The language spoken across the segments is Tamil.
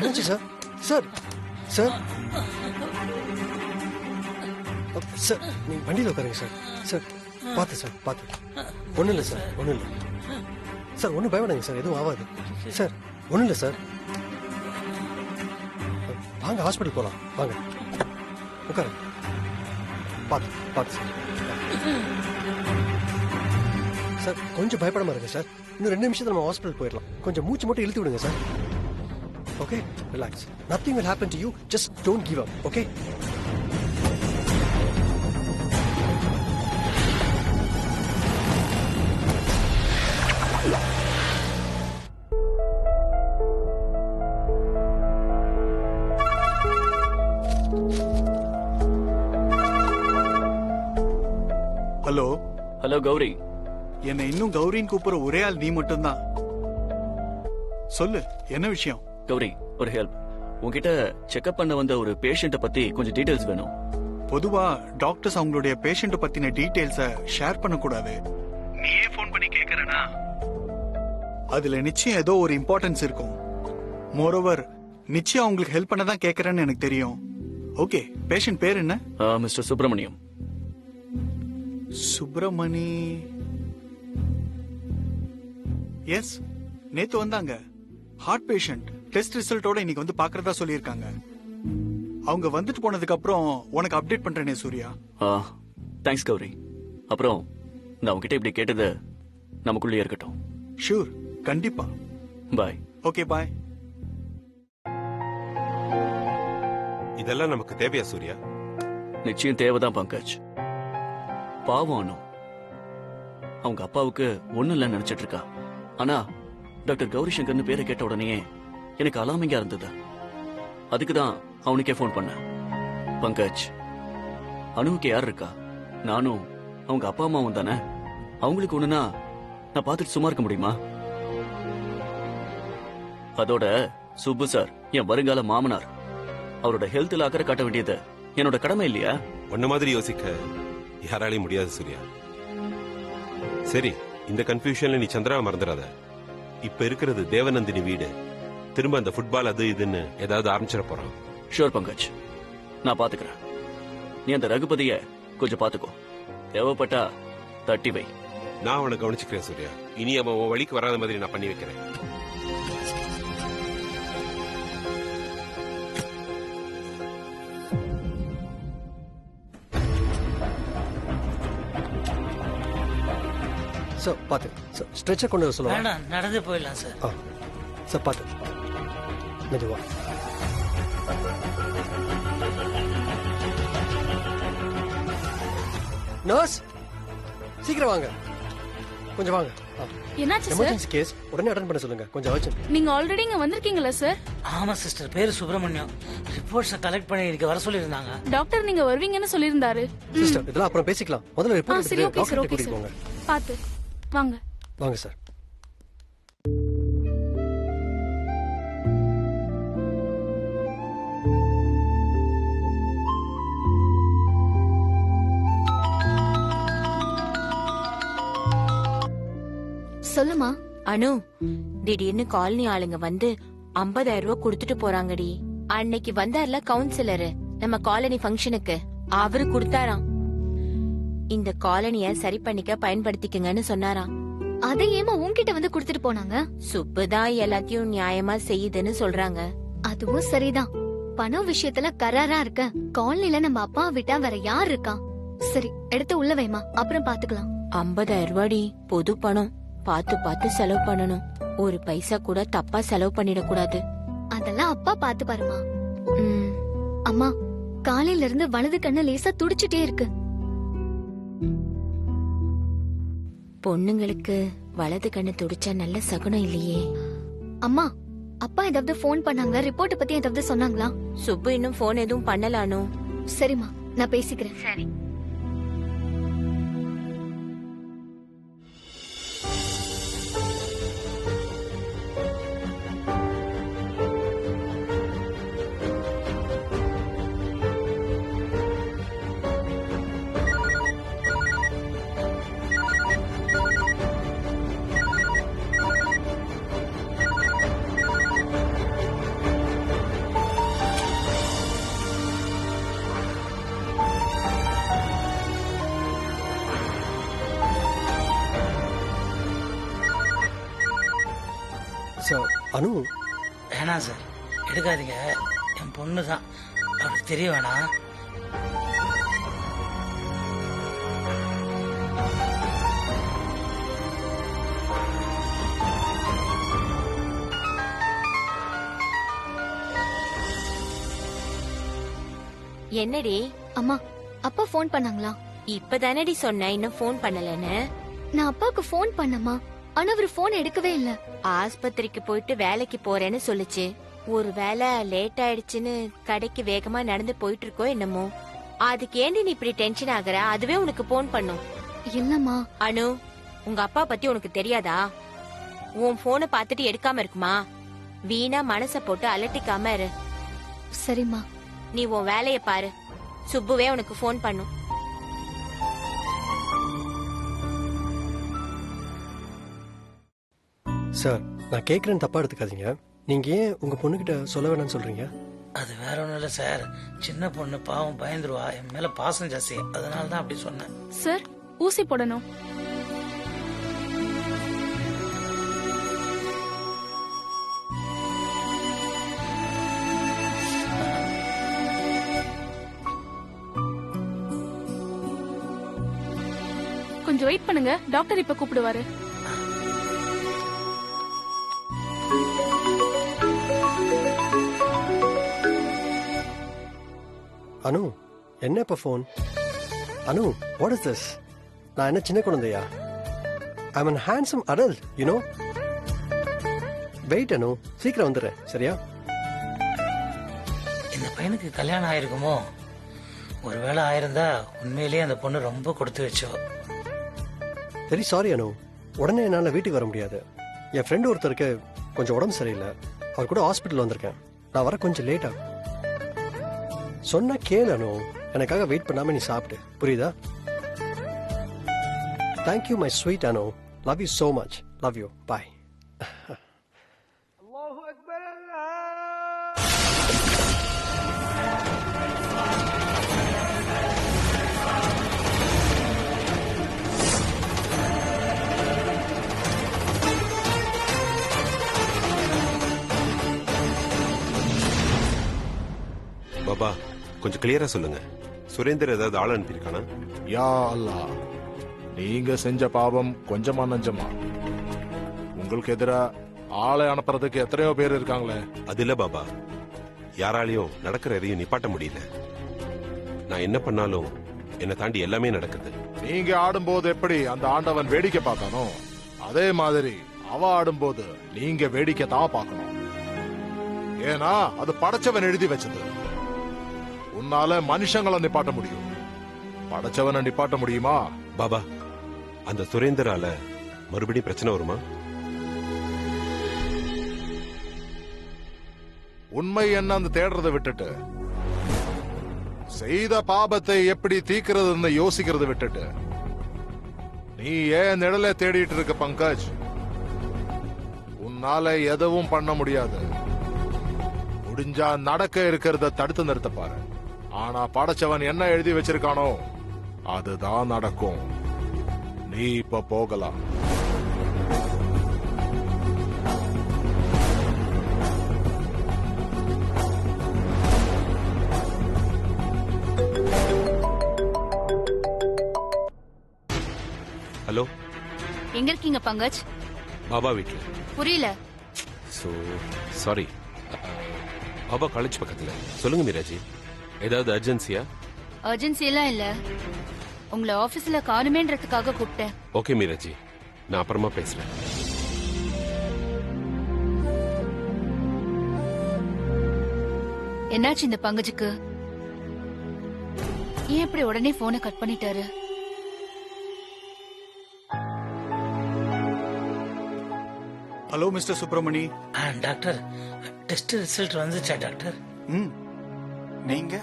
என்னாச்சு சார்? சார் சார் சார் நீங்க வண்டியில் உட்காருங்க சார். சார் பார்த்து சார் பார்த்து. ஒன்றும் இல்லை சார், ஒன்றும் இல்லை சார். ஒன்றும் பயப்படாங்க சார், எதுவும் ஆகாது சார். ஒன்றும் இல்லை சார். வாங்க ஹாஸ்பிட்டல் போகலாம், வாங்க உட்காருங்க. பார்த்து பார்த்து சார். சார் கொஞ்சம் பயப்படாம இருங்க சார். இன்னும் 2 நிமிஷத்துல நம்ம ஹாஸ்பிட்டல் போயிடலாம். கொஞ்சம் மூச்சு மட்டும் இழுத்து விடுங்க sir. Okay, relax. Nothing will happen to you. Just don't give up. Okay. Hello hello Gauri. என்னை இன்னும் கௌரின்னு கூப்பிடுற ஒரே ஆள் நீ மட்டும்தான். சொல்லு, என்ன விஷயம்? கௌரி, ஒரு ஹெல்ப். உன்கிட்ட செக்அப் பண்ண வந்த ஒரு பேஷண்ட பத்தி கொஞ்சம் டீடைல்ஸ் வேணும். பொதுவா டாக்டர்ஸ் அவங்களுடைய பேஷண்ட் பத்தின டீடைல்ஸ ஷேர் பண்ண கூடாது. நீயே ஃபோன் பண்ணி கேக்குறனா அதுல நிச்சயம் ஏதோ ஒரு இம்பார்ட்டன்ஸ் இருக்கும். மோரோவர் நிச்சயம் அவங்களுக்கு ஹெல்ப் பண்ண தான் கேக்குறேன்னு எனக்கு தெரியும். ஓகே, பேஷண்ட் பேர் என்ன? மிஸ்டர் சுப்பிரமணியம். சுப்பிரமணி. எஸ், நேத்து வந்தாங்க. Heart patient. டெஸ்ட் ரிசல்ட்டோட இன்னைக்கு வந்து பாக்குறதா சொல்லியிருக்காங்க. அவங்க வந்துட்டு போனதுக்கு அப்புறம் உனக்கு அப்டேட் பண்றேனே சூர்யா. தேங்க்ஸ் கௌரி. அப்புறம் நான் உன்கிட்ட இப்படி கேட்டது நமக்குள்ளே இருக்கட்டும். ஷூர், கண்டிப்பா. பாய். ஓகே, பாய். இதெல்லாம் நமக்கு தேவையா சூர்யா? நிச்சயம் தேவைதான் பங்கஜ். பாவம் அனு, அவங்க அப்பாவுக்கு ஒண்ணும் இல்லைன்னு நினைச்சிட்டு இருக்கா. ஆனா டாக்டர் கௌரி சங்கர்னு பேரை கேட்ட உடனே எனக்கு அலாமிங்கா இருந்தது. அதுக்குதான் அவனுக்கே போன் பண்ண. பங்கஜ், அனுவுக்கு யார் இருக்கா? நானும் அவங்க அப்பா அம்மாவும் தானே. அவங்களுக்கு ஒண்ணுனா நான் பார்த்துட்டு சும்மா இருக்க முடியுமா? அதோட சுப்பு சார் என் வருங்கால மாமனார். அவரோட ஹெல்த்ல அக்கறை காட்ட வேண்டியது என்னோட கடமை இல்லையா? உன்ன மாதிரி யோசிக்க யாராலையும் முடியாது சூர்யா. சரி, இந்த கன்ஃபியூஷன்ல நீ சந்திராவை மறந்துடாத. இப்ப இருக்கிறது தேவநந்தினி வீடு. திரும்ப அந்த ஃபுட்பால் அது இதுன்னு ஏதாவது ஆரம்பிச்சிட போறான். ஷூர் பங்கஜ், நான் பாத்துக்கிறேன். நீ அந்த ரகுபதிய கொஞ்சம் பாத்துக்கோ. தேவைப்பட்டா தட்டி வை. நான் அவனை கவனிச்சுக்கிறேன் சூர்யா. இனி அவன் உன் வழிக்கு வராத மாதிரி நான் பண்ணி வைக்கிறேன். சார் பார்த்து சார். ஸ்ட்ரெச்சர் கொண்டு வர சொல்லுவாங்க. வேண்டாம், நடந்து போயிடலாம் சார். சார் பார்த்து மெதுவா. நர்ஸ் சீக்கிரம் வாங்க, கொஞ்சம் வாங்க. என்னாச்சு சார்? எமர்ஜென்சி கேஸ், உடனே அட்டெண்ட் பண்ண சொல்லுங்க. கொஞ்சம் அர்ஜென்ட். நீங்க ஆல்ரெடி இங்க வந்திருக்கீங்களா சார்? ஆமா சிஸ்டர், பேரு சுப்பிரமணியம். ரிப்போர்ட்ஸ் கலெக்ட் பண்ணி இங்க வர சொல்லியிருந்தாங்க. டாக்டர் நீங்க வருவீங்கன்னு சொல்லியிருந்தாரு. சிஸ்டர் இதெல்லாம் அப்புறம் பேசிக்கலாம். முதல்ல ரிப்போர்ட் சரி, எடுத்து ஓகே சார், டாக்டர் ஓகே கூட்டிட்டு போங்க. சார். பாத்து வாங்க. வாங்க சார். சொல்லுமா. அனு, திடீர்னு காலனி ஆளுங்க வந்து 50,000 ரூபாய் கொடுத்துட்டு போறாங்கடி. அன்னைக்கு வந்தார்ல கவுன்சிலரு நம்ம காலனி ஃபங்க்ஷனுக்கு, அவரு கொடுத்தாராம். இந்த காலனிய சரி பண்ணிக்க பயன்படுத்திக்கங்கன்னு சொன்னாராம். அதை ஏமா உன்கிட்ட வந்து குடுத்துட்டு போனாங்க? சுப்புதான் எல்லாத்தையும் நியாயமா செய்யுதுன்னு சொல்றாங்க. அதுவும் சரிதான். பணம் விஷயத்துல கராரா இருக்க. காலனில நம்ம அப்பா விட்டா வேற யார் இருக்கா? சரி, எடுத்து உள்ள வைமா, அப்புறம் பாத்துக்கலாம். 50,000 ரூபாடி, பொது பணம். பார்த்து பார்த்து செலவு பண்ணணும். ஒரு பைசா கூட தப்பா செலவு பண்ணிடக்கூடாது. அதெல்லாம் அப்பா பாத்து பாருமா. அம்மா, காலையில இருந்து வலது கண்ணு லேசா துடிச்சிட்டே இருக்கு. பொண்ணுங்களுக்கு வலது கண்ணு துடிச்சா நல்ல சகுனம் இல்லையே. அம்மா, அப்பா ஏதாவது போன் பண்ணாங்க? ரிப்போர்ட் பத்தி ஏதாவது சொன்னாங்களா? சுப்பு இன்னும் போன் எதுவும் பண்ணலானோ? சரிம்மா, நான் பேசிக்கிறேன். சரி. சார் அனு வேணாம் சார், எடுக்காதீங்க. என் பொண்ணு தான், அவருக்கு தெரிய வேணாம். என்னடி அம்மா அப்பா ஃபோன் பண்ணாங்களா? இப்பதானடி சொன்ன இன்னும் ஃபோன் பண்ணலன்னு. நான் அப்பாவுக்கு ஃபோன் பண்ணமா, ஆனா அவர் ஃபோன் எடுக்கவே இல்ல. ஆஸ்பத்திரிக்கு போயிட்டு வேலைக்கு போறேன்னு சொல்லுச்சு. ஒரு வேலை லேட் ஆயிடுச்சுன்னு கடைக்கு வேகமா நடந்து போயிட்டு இருக்கோ என்னமோ. அதுக்கு ஏண்டி நீ இப்படி டென்ஷன் ஆகுற? அதுவே உனக்கு போன் பண்ணும். இல்லம்மா. அனு, உங்க அப்பா பத்தி உனக்கு தெரியாதா? உன் போனை பார்த்துட்டு எடுக்காம இருக்குமா? வீணா மனச போட்டு அலட்டிக்காம இரு. சரிம்மா. நீ உன் வேலைய பாரு. சுப்புவே உனக்கு போன் பண்ணும். சார் நான் கேட்குறேன்னு தப்பா எடுத்துக்காதீங்க. நீங்க ஏன் உங்க பொண்ணுகிட்ட சொல்ல வேணாம்னு சொல்றீங்க? அது வேற ஒண்ணும் இல்ல சார், சின்ன பொண்ணு பாவம் பயந்துருவா, என் மேல பாசம் ஜாஸ்தி, அதனால தான் அப்படி சொன்னேன். சார் ஊசி போடணும். கொஞ்சம் வெயிட் பண்ணுங்க, டாக்டர் இப்ப கூப்பிடுவாரு. அனு என்ன இப்ப phone? Anu what is this? நான் என்ன சின்ன குழந்தையா? I am an handsome adult, you know. Wait Anu, சீக்கிரம் வந்துடுறேன் சரியா? இந்த பையனுக்கு கல்யாணம் ஆயிருக்குமோ? ஒருவேளை ஆயிருந்தா உண்மையிலேயே அந்த பொண்ணு ரொம்ப கொடுத்து வச்சோ. வெரி சாரி அனு, உடனே என்னால் வீட்டுக்கு வர முடியாது. என் ஃப்ரெண்டு ஒருத்தருக்கு கொஞ்சம் உடம்பு சரியில்லை, அவர் கூட ஹாஸ்பிட்டல் வந்திருக்கேன். நான் வர கொஞ்சம் லேட் ஆகும். சொன்னா கேளு அனு, எனக்காக வெயிட் பண்ணாம நீ சாப்பிட்டு, புரியுதா? Thank you my sweet Anu, love you so much, love you, bye. பாபா கொஞ்சம் கிளியரா சொல்லுங்க, சுரேந்தர் ஏதாவது ஆள் அனுப்பியிருக்கானா? யா அல்லாஹ், நீங்க செஞ்ச பாவம் கொஞ்சமா நஞ்சமா? உங்களுக்கு எதிரா ஆளை அனுப்புறதுக்கு எத்தனையோ பேர் இருக்காங்களே. அது இல்ல பாபா, யாராலையும் நடக்கிற எதையும் நிப்பாட்ட முடியல. நான் என்ன பண்ணாலும் என்னை தாண்டி எல்லாமே நடக்குது. நீங்க ஆடும்போது எப்படி அந்த ஆண்டவன் வேடிக்கை பார்த்தானோ, அதே மாதிரி அவ ஆடும்போது நீங்க வேடிக்கை தான் பார்க்கணும். ஏன்னா அது படைச்சவன் எழுதி வச்சது. உன்னால மனுஷங்களை நிப்பாட்ட முடியும், படைச்சவனை நிப்பாட்ட முடியுமா? பாபா அந்த சுரேந்தரால மறுபடியும் பிரச்சனை வருமா? உண்மை என்ன அந்த தேடுறதை விட்டுட்டு செய்த பாபத்தை எப்படி தீக்கிறதுன்னு யோசிக்கிறத விட்டுட்டு நீ ஏன் நிழலை தேடிட்டு இருக்க பங்கஜ்? உன்னால எதுவும் பண்ண முடியாது. முடிஞ்சா நடக்க இருக்கிறத தடுத்து நிறுத்த பாரு. ஆனா படைச்சவன் என்ன எழுதி வச்சிருக்கானோ அதுதான் நடக்கும். நீ இப்ப போகலாம். ஹலோ, எங்க இருக்கீங்க பங்கஜ்? பாபா வீட்டுல. புரியல. So sorry. பாபா காலேஜ் பக்கத்துல. சொல்லுங்க மீராஜி, ஏதாவது அர்ஜென்சியா? அர்ஜென்சி எல்லாம் இல்ல, உங்களை ஆபீஸ்ல காணுமேன்றதுக்காக கூப்பிட்டேன். ஓகே மீராஜி, நான் அப்புறமா பேசுறேன். என்னாச்சு இந்த பங்கஜுக்கு? ஏன் இப்படி உடனே போனை கட் பண்ணிட்டாரு? Hello mister Subramani. Doctor, test result வந்துச்சா டாக்டர்? ம், நீங்க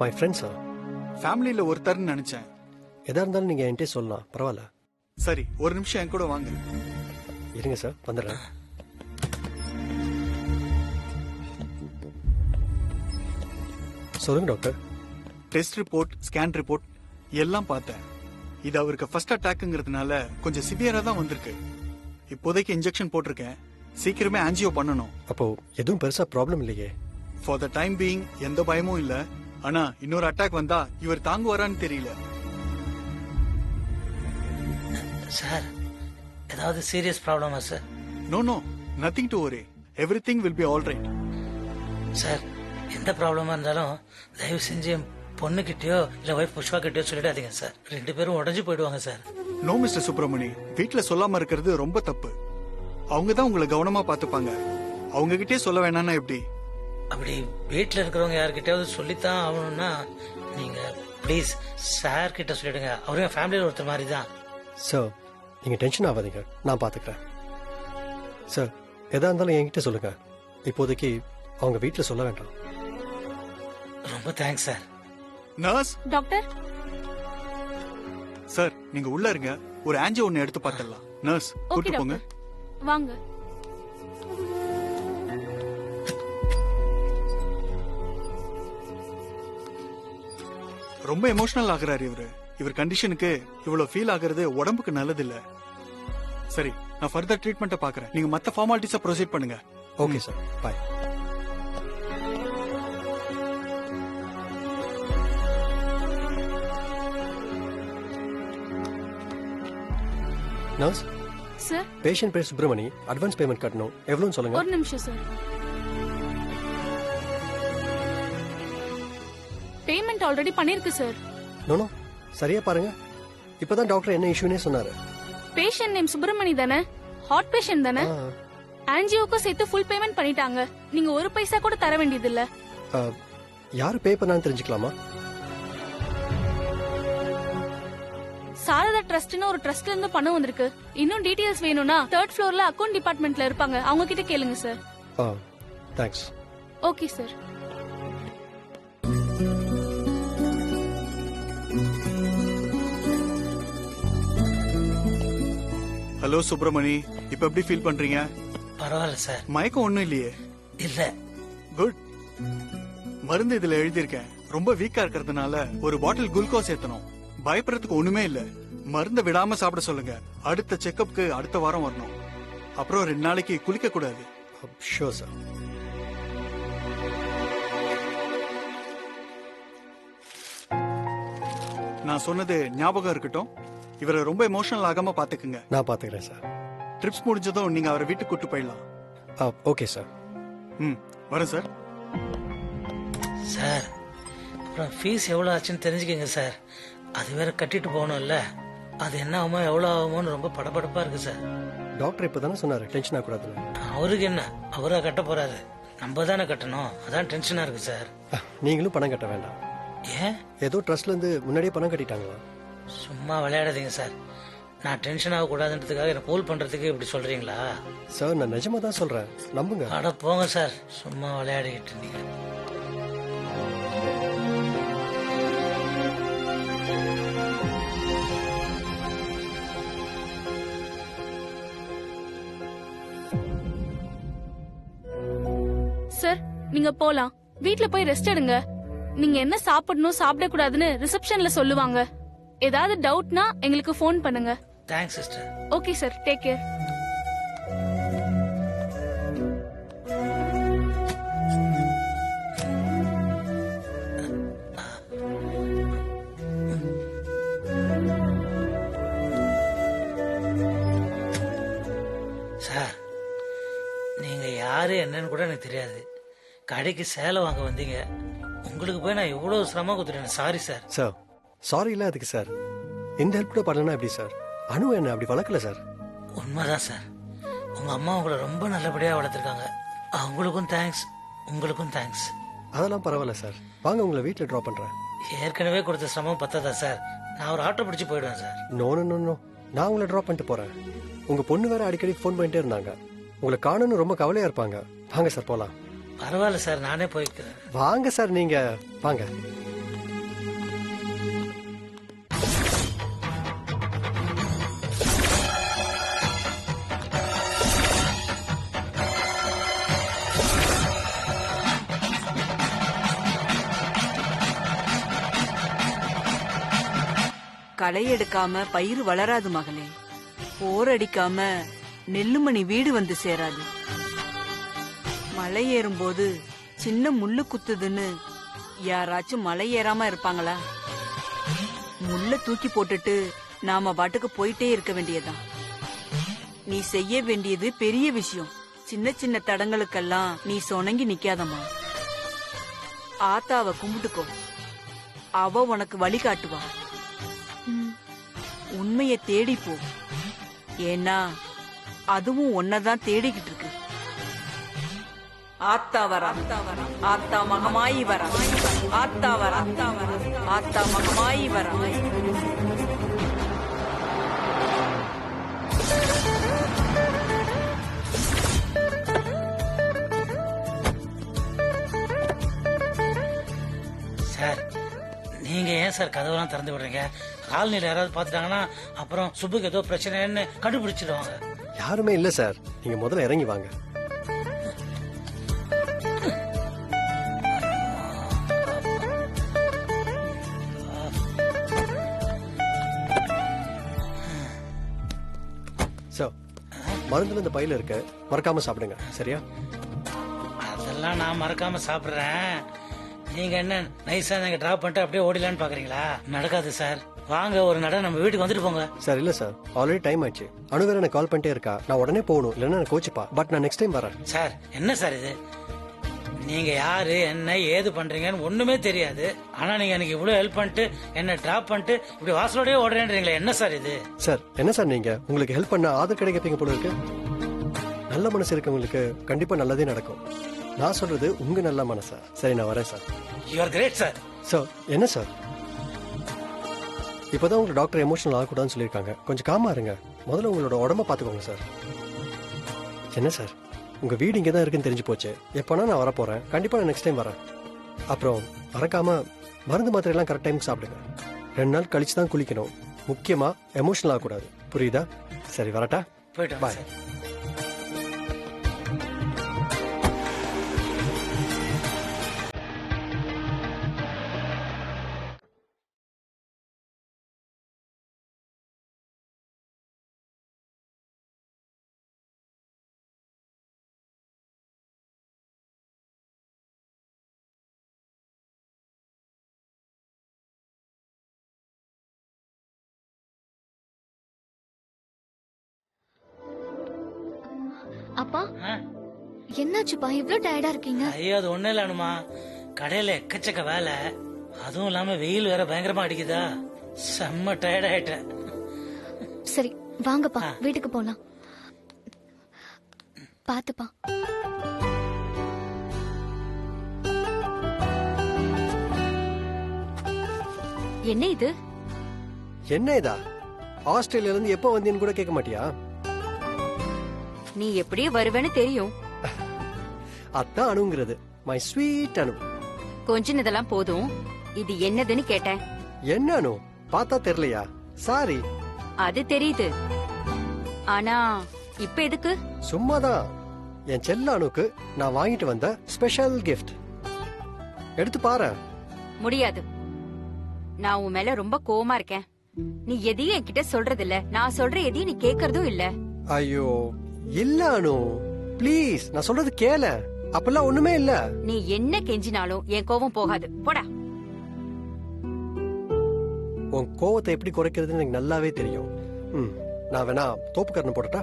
மை ஃப்ரெண்ட் சார். ஃபேமிலியில ஒருத்தர்னு நினைச்சேன். எதா இருந்தாலும் நீங்க என்கிட்ட சொல்லலாம், பரவாயில்ல. சரி, ஒரு நிமிஷம் என் கூட வாங்க. இருங்க சார், வந்துடுறேன். சொல்லுங்க doctor. Test report, scan report எல்லாம் பார்த்தேன். இது அவருக்கு ஃபர்ஸ்ட் அட்டாக்ங்கிறதுனால கொஞ்சம் சிவியரா தான் வந்திருக்கு. இப்போதைக்கு இன்ஜெக்ஷன் போட்டிருக்கேன், சீக்கிரமே ஆன்ஜியோ பண்ணணும். அப்போ எதுவும் பெருசா ப்ராப்ளம் இல்லையே? ஃபார் த டைம் பீயிங் எந்த பயமும் இல்ல. ஆனா இன்னொரு அட்டாக் வந்தா இவர் தாங்குவாரான்னு தெரியல. சார் ஏதாவது சீரியஸ் ப்ராப்ளமா sir? No, nothing to worry. Everything will be all right. Sir எந்த ப்ராப்ளமா இருந்தாலும் தயவு செஞ்சு என் பொண்ணுகிட்டயோ இல்ல வைஃப் புஷ்பா கிட்டயோ சொல்லிடாதீங்க சார். 2 பேரும் உடஞ்சு போயிடுவாங்க சார். நோ மிஸ்டர் சுப்பிரமணி, வீட்ல சொல்லாம இருக்கிறது ரொம்ப தப்பு. அவங்க தான் உங்களை கவனமா பாத்துப்பாங்க. அவங்க கிட்டே சொல்ல வேணாம்னா எப்படி? அப்படி வீட்டுல இருக்கிறவங்க யாருக்கிட்டயாவது சொல்லித்தான் ஆகணும்னா நீங்க ப்ளீஸ் சார் கிட்ட சொல்லிடுங்க. அவரு என் ஃபேமிலியில ஒருத்தர் மாதிரி தான். சார் நீங்க டென்ஷன் ஆகாதீங்க, நான் பாத்துக்கிறேன். சார் எதா இருந்தாலும் என்கிட்ட சொல்லுங்க. இப்போதைக்கு அவங்க வீட்டுல சொல்ல வேண்டாம். ரொம்ப thanks sir. Nurse doctor sir, நீங்க உள்ள இருங்க. ஒரு ஆன்ஜியோ ஒன்னு எடுத்து பார்த்தலாம். நர்ஸ் கூட்டு போங்க. வாங்க. ரொம்ப எமோஷனல் ஆகுறாரு இவரு. இவர் கண்டிஷனுக்கு இவ்வளவு ஃபீல் ஆகுறது உடம்புக்கு நல்லது இல்ல. சரி, நான் ஃபர்தர் ட்ரீட்மெண்ட்டை பாக்குறேன். நீங்க மத்த ஃபார்மாலிட்டிஸை ப்ரொசீட் பண்ணுங்க. ஓகே சார், பாய். நர்ஸ் சார் பேஷண்ட் பேர் சுப்பிரமணி. அட்வான்ஸ் பேமெண்ட் கட்டணும். எவ்வளோன்னு சொல்லுங்க. ஒரு நிமிஷம் சார். பேமெண்ட் ஆல்ரெடி பண்ணிருக்கு சார். நோ, சரியா பாருங்க. இப்பதான் டாக்டர் என்ன இஷ்யூனே சொன்னாரு. பேஷண்ட் நேம் சுப்பிரமணி தானே? ஹார்ட் பேஷண்ட் தானே? ஆன்ஜியோக்கு சேர்த்து ஃபுல் பேமெண்ட் பண்ணிட்டாங்க. நீங்க ஒரு பைசா கூட தர வேண்டியது இல்ல. யாரு பே பண்ணான்னு தெரிஞ்சுக்கலாமா? சாரதா ட்ரஸ்ட்னு ஒரு ட்ரஸ்ட்ல இருந்து பணம் வந்திருக்கு. இன்னும் டீடைல்ஸ் வேணும்னா 3rd ஃப்ளோர்ல அக்கவுண்ட் டிபார்ட்மெண்ட்ல இருப்பாங்க. அவங்க கிட்ட கேளுங்க sir. Thanks. Okay sir. Hello Subramani, இப்ப எப்படி ஃபீல் பண்றீங்க? பரவாயில்ல சார். மயக்கம் ஒண்ணும் இல்லையே? இல்ல. குட். மருந்து இதுல எழுதியிருக்கேன். ரொம்ப வீக்கா இருக்கிறதுனால ஒரு பாட்டில் குளுக்கோஸ் ஏத்தணும். பயப்படுறதுக்கு ஒண்ணுமே இல்ல. மருந்தை விடாம சாப்பிட சொல்லுங்க. அடுத்த செக்கப்க்கு அடுத்த வாரம் வரணும். அப்புறம் 2 நாளைக்கு குளிக்க கூடாது. Sure sir. நான் சொன்னது ஞாபகம் இருக்கட்டும். இவரை ரொம்ப எமோஷனல் ஆகாம பாத்துக்குங்க. நான் பாத்துக்கிறேன் சார். ட்ரிப்ஸ் முடிஞ்சதும் நீங்க அவரை வீட்டுக்கு கூட்டு போயிடலாம். Okay sir. வரேன் சார். சார் அப்புறம் ஃபீஸ் எவ்வளவு ஆச்சுன்னு தெரிஞ்சுக்கங்க சார். அது வேற கட்டிட்டு போகணும்ல. அது என்ன ஆகுமோ எவ்வளவு ஆகுமோன்னு ரொம்ப படபடப்பா இருக்கு சார். டாக்டர் இப்பதானே சொன்னாரு டென்ஷன் ஆகக்கூடாதுன்னு. அவருக்கு என்ன, அவரா கட்ட போறாரு. நம்ம தானே கட்டணும். அதான் டென்ஷனா இருக்கு சார். நீங்களும் பணம் கட்ட வேண்டாம். ஏன்? ஏதோ ட்ரஸ்ட்ல இருந்து முன்னாடியே பணம் கட்டிட்டாங்களா? சும்மா விளையாடாதீங்க சார். நான் டென்ஷன் ஆகக்கூடாதுன்றதுக்காக என்ன கூல் பண்றதுக்கு இப்படி சொல்றீங்களா? சார் நான் நிஜமா தான் சொல்றேன், நம்புங்க. அட போங்க சார், சும்மா விளையாடிக்கிட்டு இருந்தீங்க. சார் நீங்க போலாம். வீட்ல போய் ரெஸ்ட் எடுங்க. நீங்க என்ன சாப்பிடணும் சாப்பிட கூடாதுன்னு ரிசப்ஷன்ல சொல்லுவாங்க. ஏதாவது டவுட்னா எங்களுக்கு ஃபோன் பண்ணுங்க. Thanks sister. Okay sir, take care. Sir நீங்க யாரு என்னன்னு கூட எனக்கு தெரியாது. கடைக்கு சேலை வாங்க வந்தீங்க. உங்களுக்கு போய் நான் எவ்வளவு சிரமம் கொடுத்துட்டேன். Sorry sir. சார் சாரி இல்ல அதுக்கு சார். இந்த ஹெல்ப் கூட பண்ணலனா எப்படி சார்? அனு என்ன அப்படி வளர்க்கல சார். உண்மைதான் சார். உங்க அம்மா உங்களை ரொம்ப நல்லபடியா வளர்த்துருக்காங்க. அவங்களுக்கும் தேங்க்ஸ், உங்களுக்கும் தேங்க்ஸ். அதெல்லாம் பரவாயில்ல சார். வாங்க உங்களை வீட்டுல டிராப் பண்றேன். ஏற்கனவே கொடுத்த சிரமம் பத்தாதா சார்? நான் ஒரு ஆட்டோ பிடிச்சு போயிடுவேன் sir. No no no no, நான் உங்களை டிராப் பண்ணிட்டு போறேன். உங்க பொண்ணு வேற அடிக்கடி ஃபோன் பண்ணிட்டே இருந்தாங்க. உங்களை காணணும் ரொம்ப கவலையா இருப்பாங்க. வாங்க சார் போலாம். பரவாயில்ல சார், நானே போய்க்கிறேன். வாங்க சார், நீங்க வாங்க. களை எடுக்காம பயிர் வளராது மகளே. போர் அடிக்காம நெல்லுமணி வீடு வந்து சேராது. மலை ஏறும்போது சின்ன முள்ளு குத்துதுன்னு யாராச்சும் மலை ஏறாம இருப்பாங்களா? முள்ள தூக்கி போட்டுட்டு நாம பாட்டுக்கு போயிட்டே இருக்க வேண்டியதுதான். நீ செய்ய வேண்டியது பெரிய விஷயம். சின்ன சின்ன தடங்களுக்கெல்லாம் நீ சொணங்கி நிக்காதம்மா. ஆத்தாவை கும்பிட்டுக்கோ, அவ உனக்கு வழிகாட்டுவா. உண்மைய தேடிப்போ, ஏன்னா அதுவும் ஒன்னதான் தேடிக்கிட்டு இருக்கு. ஆத்தா வர, ஆத்தா மகமாயி வர, ஆத்தா வர, ஆத்தா மகமாயி வர. சார் நீங்க ஏன் சார் கதவெல்லாம் திறந்து விடுறீங்க? காலனியில் யாராவது பார்த்துட்டாங்கன்னா அப்புறம் சுப்புக்கு ஏதோ பிரச்சனைன்னு கண்டுபிடிச்சிடுவாங்க. யாருமே இல்ல சார், நீங்க முதல்ல இறங்கி வாங்க. சார், மருந்து இந்த பையில இருக்கு, மறக்காம சாப்பிடுங்க. சரியா? அதெல்லாம் நான் மறக்காம சாப்பிடுறேன். நீங்க என்ன நைஸா நீங்க டிராப் பண்ணிட்டு அப்படியே ஓடிலான்னு பாக்குறீங்களா? நடக்காது சார். வாங்க ஒரு நட நம்ம வீட்டுக்கு வந்துட்டு போங்க. சார் இல்ல சார், ஆல்ரெடி டைம் ஆயிடுச்சு. அனு வேற எனக்கு கால் பண்ணிட்டே இருக்கா. நான் உடனே போகணும், இல்லைன்னா நான் கோச்சுப்பா. பட் நான் நெக்ஸ்ட் டைம் வரேன். சார் என்ன சார் இது? நீங்க யாரு என்ன ஏது பண்றீங்கன்னு ஒண்ணுமே தெரியாது. ஆனா நீங்க எனக்கு இவ்வளவு ஹெல்ப் பண்ணிட்டு என்ன டிராப் பண்ணிட்டு இப்படி வாசலோடய ஓடுறேன்றீங்களா? என்ன சார் இது? சார் என்ன சார், நீங்க உங்களுக்கு ஹெல்ப் பண்ண ஆதரவு கிடைக்கப்பீங்க போல இருக்கு. நல்ல மனசு இருக்கவங்களுக்கு கண்டிப்பா நல்லதே நடக்கும். நான் சொல்றது உங்க நல்ல மனசா. சரி, நான் வரேன் sir. You are great sir. Sir என்ன சார், இப்பதான் உங்களுக்கு டாக்டர் எமோஷனல் ஆகக்கூடாதுன்னு சொல்லியிருக்காங்க. கொஞ்சம் காமா இருங்க. முதல்ல உங்களோட உடம்ப பாத்துக்கோங்க சார். என்ன சார், உங்க வீடு இங்கே தான் இருக்குன்னு தெரிஞ்சு போச்சு. எப்போனா நான் வரப்போறேன். கண்டிப்பா நான் நெக்ஸ்ட் டைம் வரேன். அப்புறம் மறக்காம மருந்து மாத்திரை எல்லாம் கரெக்ட் டைம் சாப்பிடுங்க. 2 நாள் கழிச்சு தான் குளிக்கணும். முக்கியமா எமோஷனல் ஆகக்கூடாது. புரியுதா? சரி, வரட்டா? போயிட்டு பாய். அப்பா, என்னாச்சுப்பா இவ்ளோ டயர்டா இருக்கீங்க? ஐயோ அது ஒண்ணு இல்ல அனுமா, கடையில எக்கச்சக்க வேலை. அதுவும் இல்லாம வெயில் வேற பயங்கரமா அடிக்குதா, செம்ம டயர்ட் ஆயிட்டேன். சரி வாங்கப்பா, வீட்டுக்கு போலாம். பாத்துப்பா. என்ன இது? என்ன இதா? ஆஸ்திரேலியால இருந்து எப்போ வந்தீன்னு கூட கேட்க மாட்டியா? நீ எப்படியே வருவேன்னு தெரியும். அதான் அணுங்கிறது. மை ஸ்வீட் அனு. கொஞ்சினதெல்லாம் போதும். இது என்னதுன்னு கேட்டேன். என்ன அனு, பார்த்தா தெரியலையா? சாரி. அது தெரியுது. ஆனா இப்ப எதுக்கு? சும்மாதான். என் செல்ல அணுக்கு நான் வாங்கிட்டு வந்த ஸ்பெஷல் கிஃப்ட். எடுத்து பாரு. முடியாது. நான் உன் மேல ரொம்ப கோவமா இருக்கேன். நீ எதையும் என்கிட்ட சொல்றது இல்ல. நான் சொல்ற எதையும் நீ கேக்குறதும் இல்ல. ஐயோ இல்ல அனு, ப்ளீஸ் நான் சொல்றது கேள. அப்பெல்லாம் ஒண்ணுமே இல்ல. நீ என்ன கெஞ்சினாலும் என் கோவம் போகாது. போடா. உன் கோவத்தை எப்படி குறைக்கிறதுன்னு எனக்கு நல்லாவே தெரியும். நான் வேணா தோப்புக்கரணம் போடட்டா?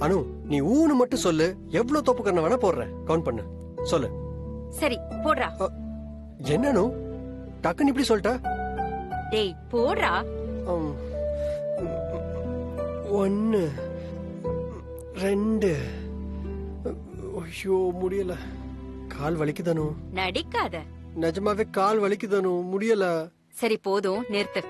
அனு நீ ஊன்னு மட்டும் சொல்லு, எவ்வளவு தோப்புக்கரணம் வேணா போடுறேன். கவுண்ட் பண்ணு, சொல்லு. சரி போடுறா. என்ன அனு டக்குன்னு இப்படி சொல்லிட்ட? டேய் போடுறா. 1 2. ஐயோ முடியல, கால் வலிக்குதானு. நடிக்காத. நிஜமாவே கால் வலிக்குதானு, முடியல. சரி போதும், நிறுத்து.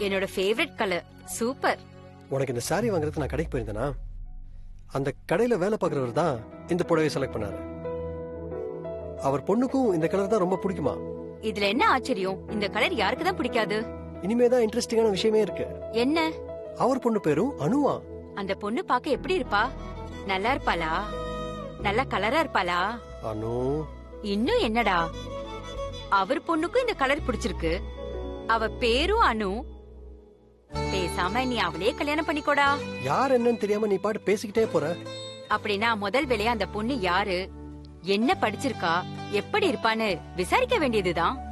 என்னோட ஃபேவரட் கலர். சூப்பர். உனக்கு இந்த சாரி வாங்குறது நான் கடைக்கு போயிருந்தேனா, அந்த கடையில வேலை பார்க்கறவர் தான் இந்த புடவை செலக்ட் பண்ணாரு. அவர் பொண்ணுக்கும் இந்த கலர் தான் ரொம்ப பிடிக்குமா. இதுல என்ன ஆச்சரியம்? இந்த கலர் யாருக்கு தான் பிடிக்காது? இனிமேதான் இன்ட்ரெஸ்டிங்கான விஷயமே இருக்கு. என்ன? அவர் பொண்ணு பேரும் அனுவா. அந்த பொண்ணு பாக்க எப்படி இருப்பா? நல்லா இருப்பாளா? நல்லா கலரா இருப்பாளா? அனு, இன்னும் என்னடா, அவர் பொண்ணுக்கும் இந்த கலர் பிடிச்சிருக்கு. அவ பேரும் அனு. பேசாம நீ அவளே கல்யாணம் பண்ணிக்கோடா. யார் என்னன்னு தெரியாம நீ பாட்டு பேசிக்கிட்டே போற. அப்படின்னா முதல் வேலையா அந்த பொண்ணு யாரு, என்ன படிச்சிருக்கா, எப்படி இருப்பான்னு விசாரிக்க வேண்டியதுதான்.